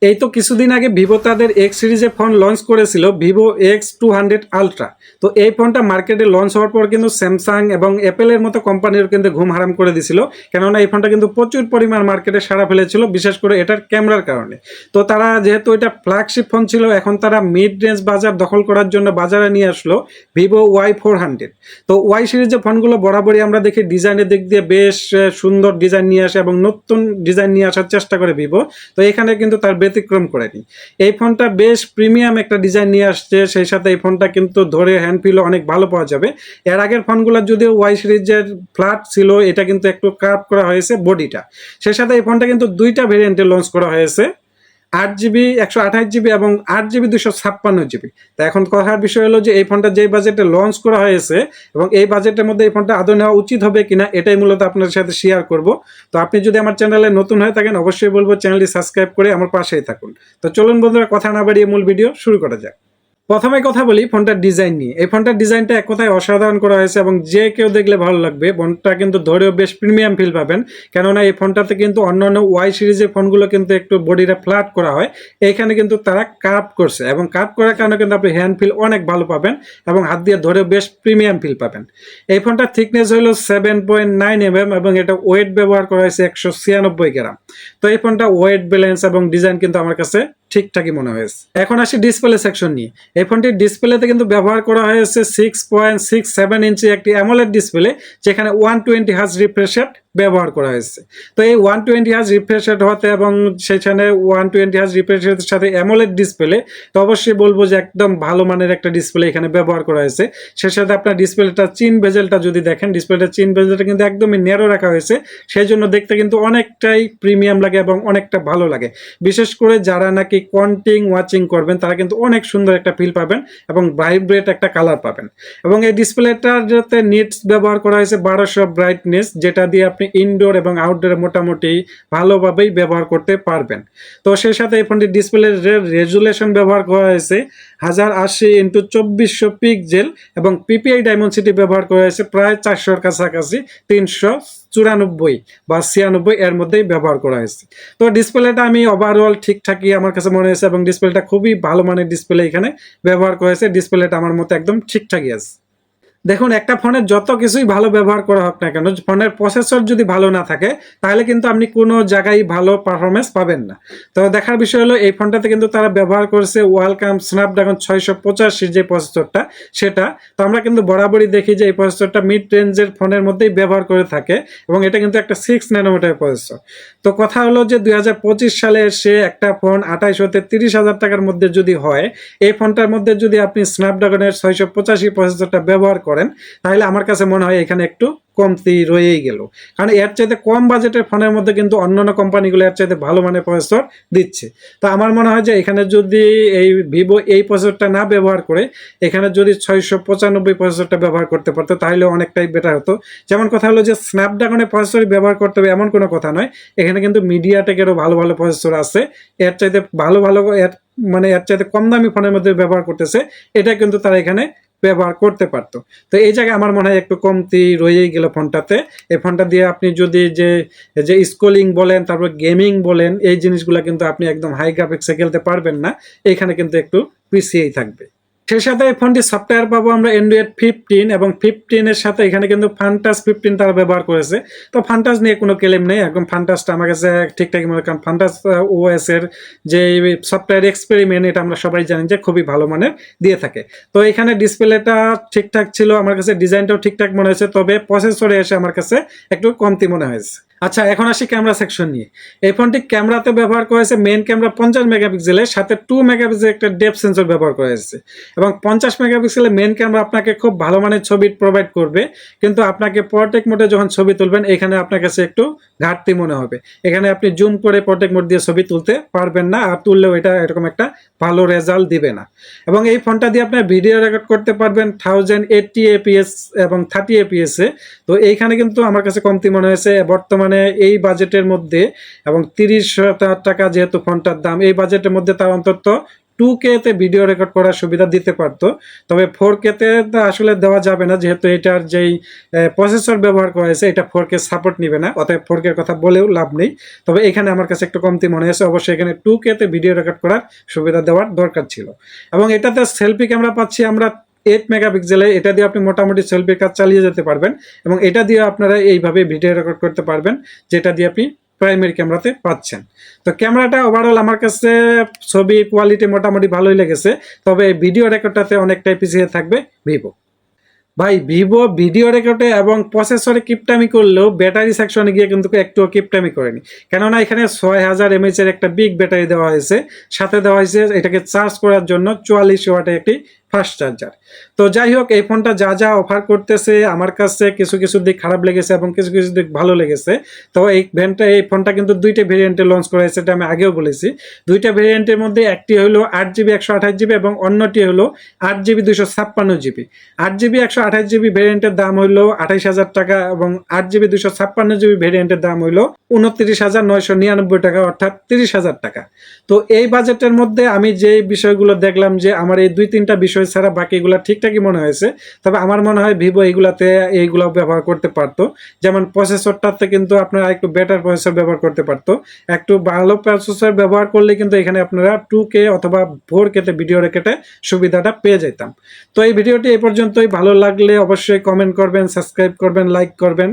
এই তো কিছুদিন আগে ভিভো তাদের এক্স সিরিজে ফোন লঞ্চ করেছিল, ভিভো X200 আলট্রা। তো এই ফোনটা মার্কেটে লঞ্চ হওয়ার পর কিন্তু স্যামসাং এবং অ্যাপেলের মতো কোম্পানির কিন্তু ঘুম হারাম করে দিছিল, কেননা এই ফোনটা কিন্তু প্রচুর পরিমাণ মার্কেটে সাড়া ফেলেছিল, বিশেষ করে এটার ক্যামেরার কারণে। তো তারা যেহেতু এটা ফ্ল্যাগশিপ ফোন ছিল, এখন তারা মিড রেঞ্জ বাজার দখল করার জন্য বাজারে নিয়ে আসলো ভিভো Y400। তো ওয়াই সিরিজের ফোনগুলো বরাবরই আমরা দেখি ডিজাইনের দিক দিয়ে বেশ সুন্দর ডিজাইন নিয়ে আসে এবং নতুন ডিজাইন নিয়ে আসার চেষ্টা করে ভিভো। তো এখানে কিন্তু তার ব্যতিক্রম করেনি। এই ফোনটা বেশ প্রিমিয়াম একটা ডিজাইন নিয়ে আসছে, সেই সাথে এই ফোনটা কিন্তু ধরে হ্যান্ড ফিলও অনেক ভালো পাওয়া যাবে। এর আগের ফোনগুলো যদিও ওয়াই সিরিজের ফ্ল্যাট ছিল, এটা কিন্তু একটু কার্ভ করা হয়েছে বডিটা। সেই সাথে এই ফোনটা কিন্তু দুইটা ভেরিয়েন্টে লঞ্চ করা হয়েছে, 8 জিবি 128 জিবি এবং 8 জিবি 256 জিবি। তা এখন কথার বিষয় হলো যে এই ফোনটা যেই বাজেটে লঞ্চ করা হয়েছে এবং এই বাজেটের মধ্যে এই ফোনটা আদৌ নেওয়া উচিত হবে কিনা, এটাই মূলত আপনার সাথে শেয়ার করব। তো আপনি যদি আমার চ্যানেলে নতুন হয়ে থাকেন, অবশ্যই বলবো চ্যানেলটি সাবস্ক্রাইব করে আমার পাশেই থাকুন। তো চলুন বন্ধুরা, কথা না বাড়িয়ে মূল ভিডিও শুরু করা যাক। প্রথমে কথা বলি ফোনটার ডিজাইন নিয়ে। এই ফোনটার ডিজাইনটা এক কথায় অসাধারণ করা হয়েছে এবং যে কেউ দেখলে ভালো লাগবে। ফোনটা কিন্তু ধরেও বেশ প্রিমিয়াম ফিল পাবেন, কেননা এই ফোনটাতে কিন্তু অন্যান্য ওয়াই সিরিজের ফোনগুলো কিন্তু একটু বডিটা ফ্ল্যাট করা হয়, এইখানে কিন্তু তারা কার্ভ করছে এবং কার্ভ করার কারণে কিন্তু আপনি হ্যান্ড ফিল অনেক ভালো পাবেন এবং হাত দিয়ে ধরেও বেশ প্রিমিয়াম ফিল পাবেন। এই ফোনটার থিকনেস হলো 7.9 mm এবং এটা ওয়েট ব্যবহার করা হয়েছে 196 গ্রাম। তো এই ফোনটা ওয়েট ব্যালেন্স এবং ডিজাইন কিন্তু আমার কাছে ঠিকঠাকই মনে হয়েছে। এখন আসি ডিসপ্লে সেকশন নিয়ে। এই ফোনটির ডিসপ্লেতে কিন্তু ব্যবহার করা হয়েছে 6.67 ইঞ্চি একটি অ্যামোলেড ডিসপ্লে, যেখানে 120 হার্জ রিফ্রেশ রেট ব্যবহার করা হয়েছে। তো এই 120 হার্জ রিফ্রেশ রেট হতে এবং সেখানে 120 হার্জ রিফ্রেশ রেটের সাথে অ্যামোলেড ডিসপ্লে, তো অবশ্যই বলবো যে একদম ভালো মানের একটা ডিসপ্লে এখানে ব্যবহার করা হয়েছে। সেই সাথে আপনার ডিসপ্লেটা চিন বেজেলটা যদি দেখেন, ডিসপ্লেটা চিন বেজেলটা কিন্তু একদমই ন্যারো রাখা হয়েছে, সেই জন্য দেখতে কিন্তু অনেকটাই প্রিমিয়াম লাগে এবং অনেকটা ভালো লাগে। বিশেষ করে যারা নাকি কন্টিং ওয়াচিং করবেন, তারা কিন্তু অনেক সুন্দর একটা ফিল পাবেন এবং ভাইব্রেট একটা কালার পাবেন। এবং এই ডিসপ্লেটার যাতে নিটস ব্যবহার করা হয়েছে 1200 ব্রাইটনেস, যেটা দিয়ে আপনি ইনডোর এবং আউটডোরে মোটামুটি ভালোভাবেই ব্যবহার করতে পারবেন। তো সেই সাথে এই ফোনটির ডিসপ্লের রেজুলেশন ব্যবহার করা হয়েছে 1080x2400 পিক্সেল এবং পিপিআই ডায়মন্ডসিটি ব্যবহার করা হয়েছে প্রায় 400-র কাছাকাছি, 394 বা 96 এর মধ্যেই ব্যবহার করা হয়েছে। তো ডিসপ্লেটা আমি ওভারঅল ঠিকঠাকই আমার কাছে মনে হয়েছে এবং ডিসপ্লেটা খুবই ভালো মানের ডিসপ্লে এখানে ব্যবহার করা হয়েছে। ডিসপ্লেটা আমার মতো একদম ঠিকঠাকই আছে। দেখুন, একটা ফোনের যত কিছুই ভালো ব্যবহার করা হোক না কেন, ফোনের প্রসেসর যদি ভালো না থাকে, তাহলে কিন্তু আপনি কোনো জায়গায় ভালো পারফরমেন্স পাবেন না। তো দেখার বিষয় হলো এই ফোনটাতে কিন্তু তারা ব্যবহার করেছে ওয়ালকাম স্ন্যাপড্রাগন 685 যে প্রসেসরটা, সেটা। তো আমরা কিন্তু বরাবরই দেখি যে এই প্রসেসরটা মিড রেঞ্জের ফোনের মধ্যেই ব্যবহার করে থাকে এবং এটা কিন্তু একটা 6 ন্যানোমিটার প্রসেসর। তো কথা হলো যে 2025 সালে এসে একটা ফোন 28 হতে 30,000 টাকার মধ্যে যদি হয়, এই ফোনটার মধ্যে যদি আপনি স্ন্যাপড্রাগনের 685 প্রসেসরটা ব্যবহার করেন, তাহলে আমার কাছে মনে হয় এখানে একটু কমতি রয়েই গেল। কারণ এর চাইতে কম বাজেটের ফোনের মধ্যে কিন্তু অন্যান্য কোম্পানিগুলো এর চাইতে ভালো মানের প্রসেসর দিচ্ছে। তো আমার মনে হয় যে এখানে যদি এই ভিভো এই প্রসেসরটা না ব্যবহার করে এখানে যদি 695 প্রসেসরটা ব্যবহার করতে পারতো, তাহলে অনেকটাই বেটার হতো। যেমন কথা হলো যে স্ন্যাপড্রাগনের প্রসেসরই ব্যবহার করতে হবে এমন কোনো কথা নয়, এখানে কিন্তু মিডিয়াটেকেরও ভালো ভালো প্রসেসর আছে। এর চাইতে ভালো ভালো এর চাইতে কম দামি ফোনের মধ্যে ব্যবহার করতেছে, এটা কিন্তু তারা এখানে ব্যবহার করতে পারতো। তো এই জায়গায় আমার মনে হয় একটু কমতি রয়েই গেল ফোনটাতে। এই ফোনটা দিয়ে আপনি যদি যে স্ক্রলিং বলেন, তারপর গেমিং বলেন, এই জিনিসগুলো কিন্তু আপনি একদম হাই গ্রাফিক্সে খেলতে পারবেন না, এখানে কিন্তু একটু পিছিয়েই থাকবে। সেই সাথে এই ফোনটি সফটওয়্যার পাবো আমরা অ্যান্ড্রয়েড 15 এবং 15-এর সাথে এখানে কিন্তু ফান্টাস 15 তারা ব্যবহার করেছে। তো ফান্টাস নিয়ে কোনো ক্লেম নেই, একদম ফান্টাসটা আমার কাছে ঠিকঠাকই মনে হয়, কারণ ফান্টাস ওএস এর যে সফটওয়্যার এক্সপেরিমেন্ট, এটা আমরা সবাই জানি যে খুবই ভালো মানের দিয়ে থাকে। তো এখানে ডিসপ্লেটা ঠিকঠাক ছিল, আমার কাছে ডিজাইনটাও ঠিকঠাক মনে হয়েছে, তবে প্রসেসরে এসে আমার কাছে একটু কমতি মনে হয়েছে। আচ্ছা, এখন আসি ক্যামেরা সেকশন নিয়ে। এই ফোনটি ক্যামেরাতে ব্যবহার করেছে মেইন ক্যামেরা 50 মেগাপিক্সেলের সাথে 2 মেগাপিক্সেল একটা ডেপথ সেন্সর ব্যবহার করা হয়েছে এবং 50 মেগাপিক্সেলের মেইন ক্যামেরা আপনাকে খুব ভালো মানের ছবি প্রোভাইড করবে, কিন্তু আপনাকে পোর্ট্রেট মোডে যখন ছবি তুলবেন, এখানে আপনার কাছে একটু ঘাটতি মনে হবে। এখানে আপনি জুম করে পোর্ট্রেট মোড দিয়ে ছবি তুলতে পারবেন না, আর তুললেও এটা এরকম একটা ভালো রেজাল্ট দিবে না। এবং এই ফোনটা দিয়ে আপনার ভিডিও রেকর্ড করতে পারবেন 1080 এপিএস এবং 30 এপিএস এ। তো এইখানে কিন্তু আমার কাছে কমতি মনে হয়েছে বর্তমানে এই বাজেটের মধ্যে, এবং 30,000 টাকা যেহেতু ফোনটার দাম, এই বাজেটের মধ্যে তার অন্তত 2K তে ভিডিও রেকর্ড করার সুবিধা দিতে পারতো, তবে 4K তে আসলে দেওয়া যাবে না, যেহেতু এটার যেই প্রসেসর ব্যবহার করা হয়েছে এটা 4K সাপোর্ট নিবে না, অতএব 4K এর কথা বলেও লাভ নেই। তবে এখানে আমার কাছে একটু কমতি মনে হয়েছে, অবশ্যই এখানে 2K তে ভিডিও রেকর্ড করার সুবিধা দেওয়ার দরকার ছিল। এবং এটাতে সেলফি ক্যামেরা পাচ্ছি আমরা 8 মেগাপিক্সেলে, এটা দিয়ে আপনি মোটামুটি সেলফির কাজ চালিয়ে যেতে পারবেন এবং এটা দিয়ে আপনারা এইভাবে ভিডিও রেকর্ড করতে পারবেন, যেটা দিয়ে আপনি প্রাইমারি ক্যামেরাতে পাচ্ছেন। তো ক্যামেরাটা ওভারঅল আমার কাছে ছবি কোয়ালিটি মোটামুটি ভালোই লেগেছে, তবে ভিডিও রেকর্ডটাতে অনেকটাই পিছিয়ে থাকবে ভিভো। ভাই ভিভো ভিডিও রেকর্ডে এবং প্রসেসরে কিপটামি করলেও ব্যাটারি সেকশনে গিয়ে কিন্তু একটুও কিপটামি করেনি, কেননা এখানে 6000 mAh এর একটা বিগ ব্যাটারি দেওয়া হয়েছে, সাথে দেওয়া হয়েছে এটাকে চার্জ করার জন্য 44 ওয়াটের একটি ফাস্ট চার্জার। তো যাই হোক, এই ফোনটা যা যা অফার করতেছে আমার কাছে কিছু কিছু দিক খারাপ লেগেছে এবং কিছু কিছু দিক ভালো লেগেছে। তো এই ফোনটা কিন্তু দুইটা ভেরিয়েন্টে লঞ্চ করা হয়েছে, এটা আমি আগেও বলেছি। দুইটা ভেরিয়েন্টের মধ্যে একটি হলো 8GB 128GB এবং অন্যটি হলো 8GB 256GB। 8GB 128GB ভেরিয়েন্টের দাম হইলো 28,000 টাকা এবং 8GB 256GB ভেরিয়েন্টের দাম হইলো 29,999 টাকা, অর্থাৎ 30,000 টাকা। তো এই বাজেটের মধ্যে আমি যে বিষয়গুলো দেখলাম যে আমার এই 2-3টা বিষয় ছাড়া বাকিগুলো ঠিকঠাকই মনে হয়েছে, তবে আমার মনে হয় ভিভো এইগুলো ব্যবহার করতে পারতো। যেমন প্রসেসরটাতে কিন্তু আপনারা একটু বেটার প্রসেসর ব্যবহার করতে পারতো, একটু ভালো প্রসেসর ব্যবহার করলে কিন্তু এখানে আপনারা 2K অথবা 4K তে ভিডিও রেকর্ডে সুবিধাটা পেয়ে যেতাম। তো এই ভিডিওটি এই পর্যন্তই, ভালো লাগলে অবশ্যই কমেন্ট করবেন, সাবস্ক্রাইব করবেন, লাইক করবেন।